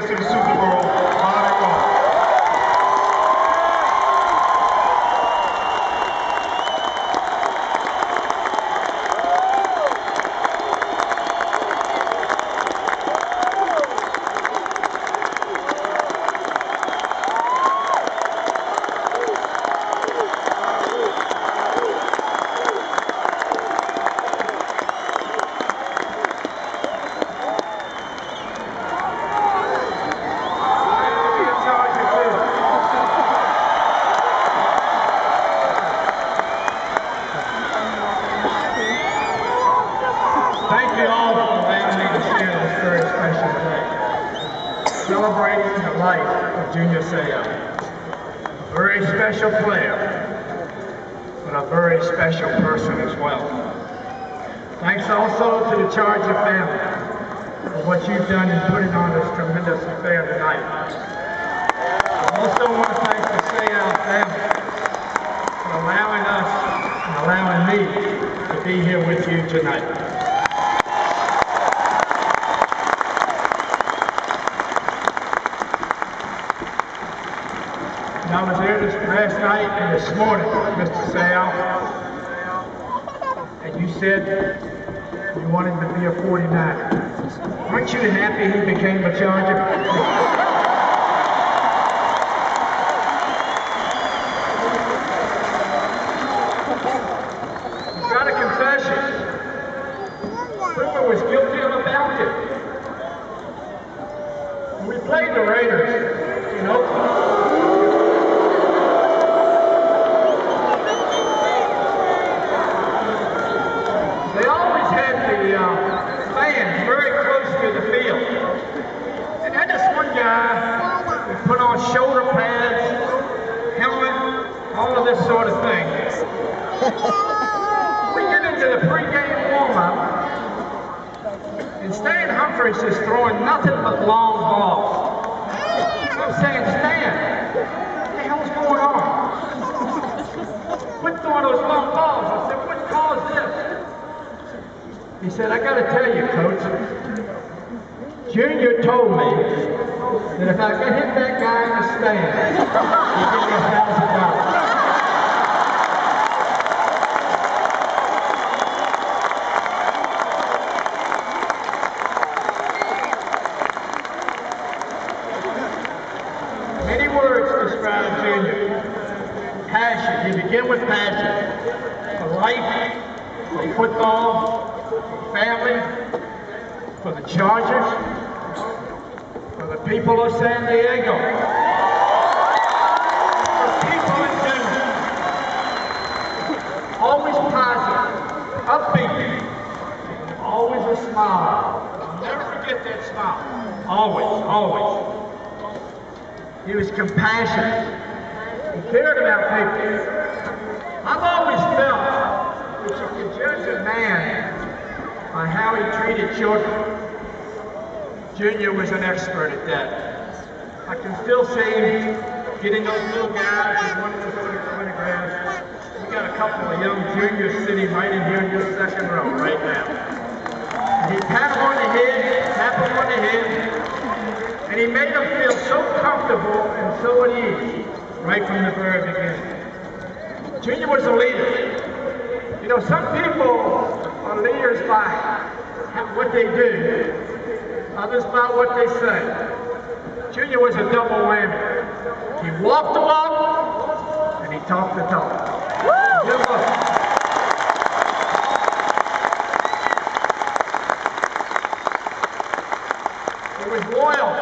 to the Super Bowl while they roll. Thank you all for allowing me to share this very special day, celebrating the life of Junior Seau, a very special player, but a very special person as well. Thanks also to the Charger family for what you've done in putting on this tremendous affair tonight. I also want to thank the Seau family for allowing us and allowing me to be here with you tonight. I was here this last night and this morning, Mr. Seau, and you said you wanted him to be a 49er. Aren't you happy he became a Charger? Got a confession. Cooper was guilty of a bounty. When we played the Raiders in Oakland, fans very close to the field. And then this one guy would put on shoulder pads, helmet, all of this sort of thing. We get into the pregame warm-up, and Stan Humphries is throwing nothing but long balls. I'm saying, Stan, what the hell's going on? Quit throwing those long balls. I said, what caused this? He said, I got to tell you, Coach, Junior told me that if I could hit that guy in the stand, he'd give me $1,000. Many words describe Junior. Passion. You begin with passion. For life, for football, family, for the Chargers, for the people of San Diego, for people in Denver. Always positive, upbeat, always a smile. I'll never forget that smile. Always, always. He was compassionate. He cared about people. I've always felt that you can judge a man by how he treated children. Junior was an expert at that. I can still see him getting those little guys and wanting those photographs. We got a couple of young juniors sitting right in here in this second row right now. And he pat them on the head, tap them on the head, and he made them feel so comfortable and so at ease right from the very beginning. Junior was a leader. You know, some people are leaders by what they do, others by what they say. Junior was a double whammy. He walked the walk, and he talked the talk. He was loyal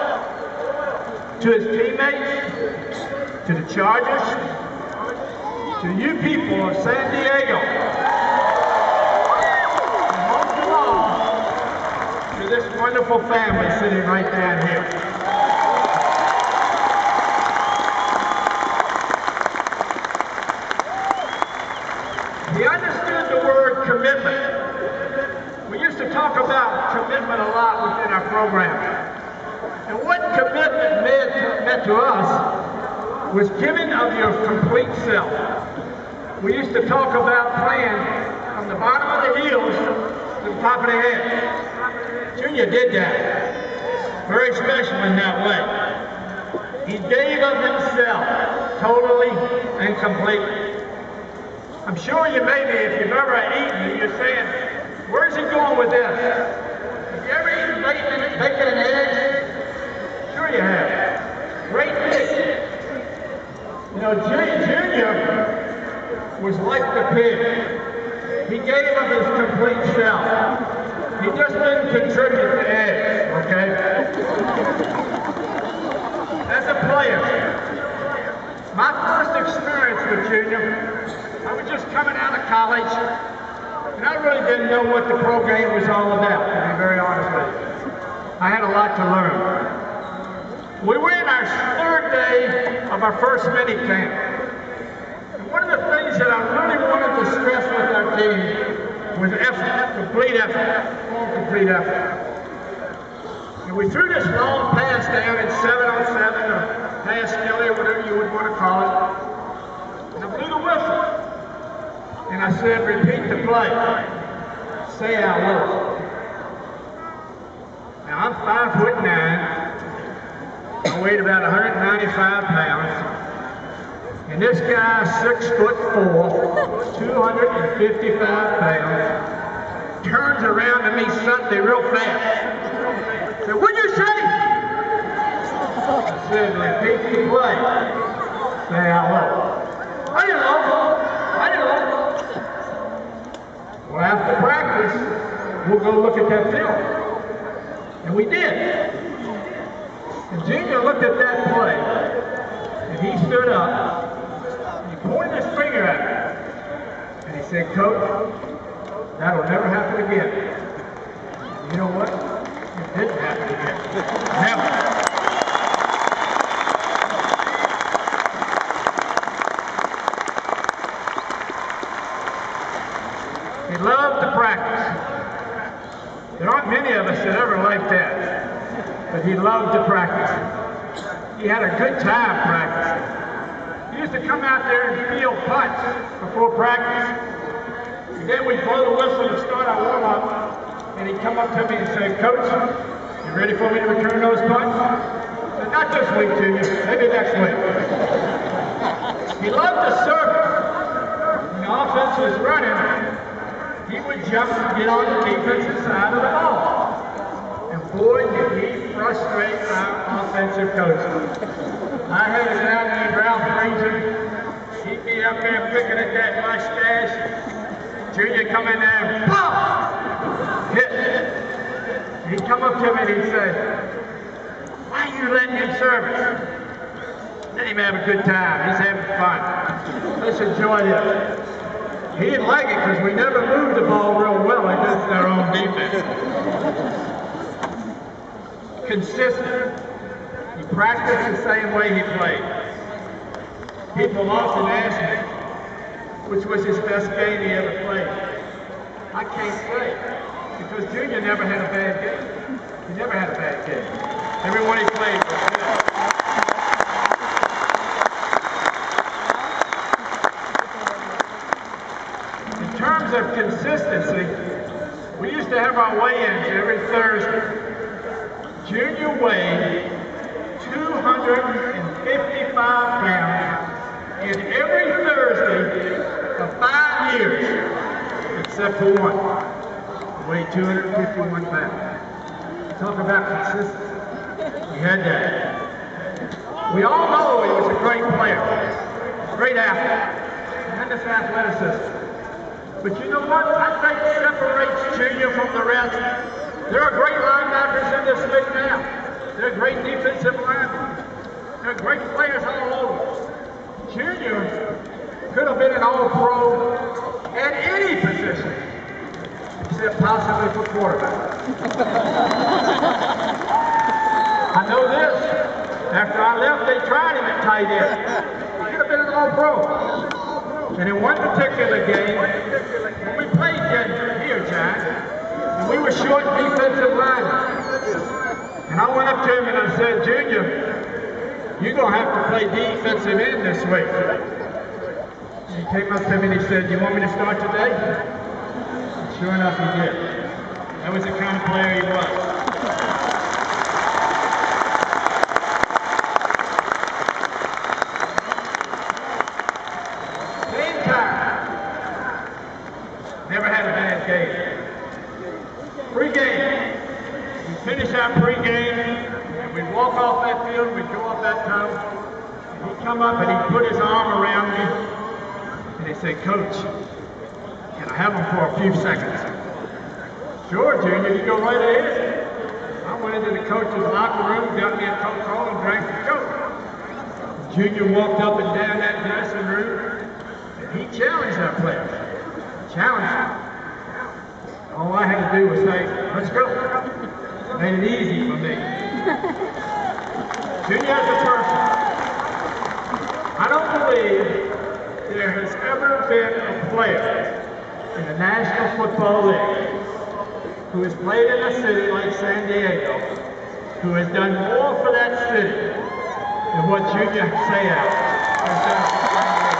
to his teammates, to the Chargers, to you people of San Diego. This wonderful family sitting right down here. He understood the word commitment. We used to talk about commitment a lot within our program. And what commitment meant to us was giving of your complete self. We used to talk about playing from the bottom of the heels to the top of the head. Junior did that. Very special in that way. He gave of himself, totally and completely. I'm sure you maybe, if you've ever eaten, you're saying, where's he going with this? Have you ever eaten bacon and eggs? Sure you have. Great dish. You know, Junior was like the pig. He gave of his complete self. He just didn't contribute to eggs, okay? As a player, my first experience with Junior, I was just coming out of college, and I really didn't know what the pro game was all about, to be very honest with you. I had a lot to learn. We were in our third day of our first mini camp. And one of the things that I really wanted to stress with our team was effort, complete effort, all complete effort. And we threw this long pass down in 7-on-7, or pass skilly, or whatever you would want to call it. And I blew the whistle. And I said, repeat the play. Say I will. Now I'm 5'9". I weighed about 195 pounds. And this guy, 6'4", 255 pounds, turns around to me suddenly real fast. Said, what'd you say? I said, repeat the play. Say I will. I didn't know. Well, after practice, we'll go look at that film. And we did. And Junior looked at that play, and he stood up, and he pointed his finger at me, and he said, Coach, that'll never happen again. And you know what? It didn't happen again. Never. He loved to practice. There aren't many of us that ever like that. But he loved to practice. He had a good time practicing. He used to come out there and feel punts before practice. And then we'd blow the whistle to start our warm-up. And he'd come up to me and say, Coach, you ready for me to return those punts? I said, not this week, Junior. Maybe next week. He loved to serve it. When the offense was running, he would jump and get on the defensive side of the ball. Boy, did he frustrate our offensive coaches. I had a guy named Ralph Fraser. He'd be up there picking at that mustache. Junior come in there and pop! Hit. He'd come up to me and he'd say, why are you letting him serve it? Let him have a good time. He's having fun. Let's enjoy this. He didn't like it because we never moved the ball real well against their own defense. Consistent. He practiced the same way he played. People often ask me, which was his best game he ever played. I can't say, because Junior never had a bad game. He never had a bad game. Everyone he played was good. In terms of consistency, we used to have our weigh-ins every Thursday. Junior weighed 255 pounds, and every Thursday for 5 years, except for one, weighed 251 pounds. Talk about consistency. He had that. We all know he was a great player, great athlete, tremendous athleticism. But you know what? I think separates Junior from the rest. There are great linebackers in this league now. There are great defensive linemen. There are great players all over. Junior could have been an all-pro at any position, except possibly for quarterback. I know this. After I left, they tried him at tight end. He could have been an all-pro. And in one particular game, when we played here, Jack, and we were short defensive linemen. And I went up to him and I said, Junior, you're going to have to play defensive end this week. And he came up to me and he said, you want me to start today? And sure enough, he did. That was the kind of player he was. game. Pre-game. We finish our pre-game, and we'd walk off that field, we'd go off that tunnel, and he'd come up and he'd put his arm around me, and he'd say, "Coach, can I have him for a few seconds?" "Sure, Junior, you go right ahead." I went into the coach's locker room, got me a Coca-Cola, and drank the Coke. Junior walked up and down that dressing room, and he challenged our players. Challenged them. All I had to do was say, "Let's go." Made it easy for me. Junior as a person, I don't believe there has ever been a player in the National Football League who has played in a city like San Diego, who has done more for that city than what Junior Seau has done for San Diego.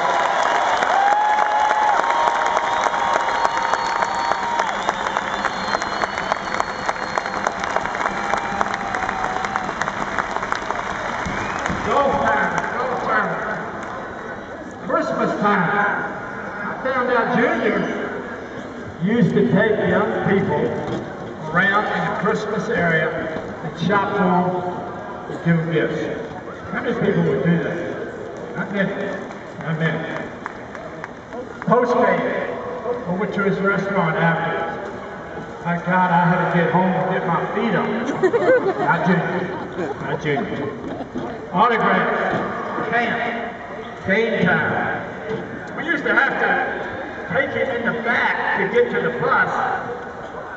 Golf time, Christmas time. I found out Junior used to take young people around in the Christmas area and shop for them and give them gifts. How many people would do that? Not many. Not many. Post-game, over to his restaurant afterwards. My God, I had to get home and get my feet up. Not Junior. Not Junior. Autographs, camp, game time. We used to have to take him in the back to get to the bus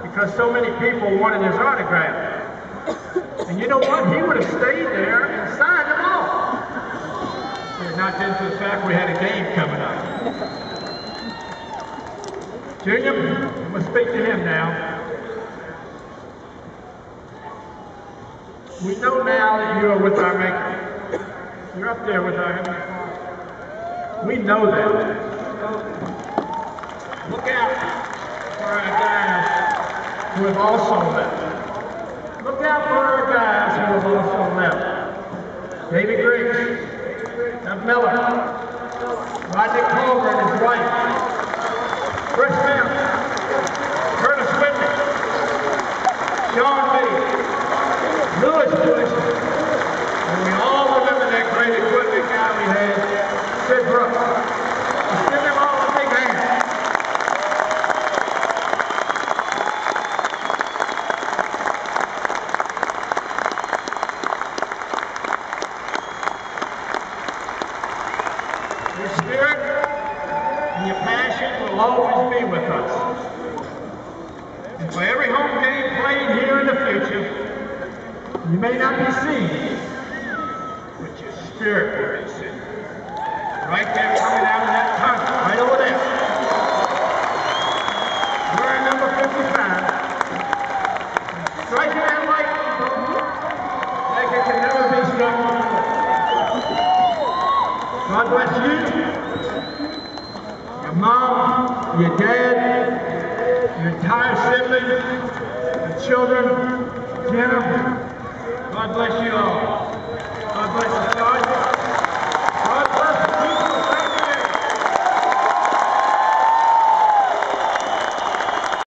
because so many people wanted his autograph. And you know what? He would have stayed there and signed them all. Not just for the fact we had a game coming up. Junior, I'm going to speak to him now. We know now that you are with our Maker. You're up there with our Heavenly Father. We know that. Look out for our guys who have also left. Look out for our guys who have also left. David Griggs, Doug Miller, Rodney Culver and his wife, Chris Mims, Curtis Whitney, Sean Lee, Lewis Bush, and we all remember that great equipment guy we had, Sid Brooks. Let's give them all a big hand. Your spirit and your passion will always be with us. And for every home game played here in the future, you may not be seen, but your spirit will be seen. Right there coming out of that tunnel, right over there. We're number 55. Striking that light like it can never be struck before. God bless you, your mom, your dad, your entire siblings, your children, Jim. God bless you all. God bless you.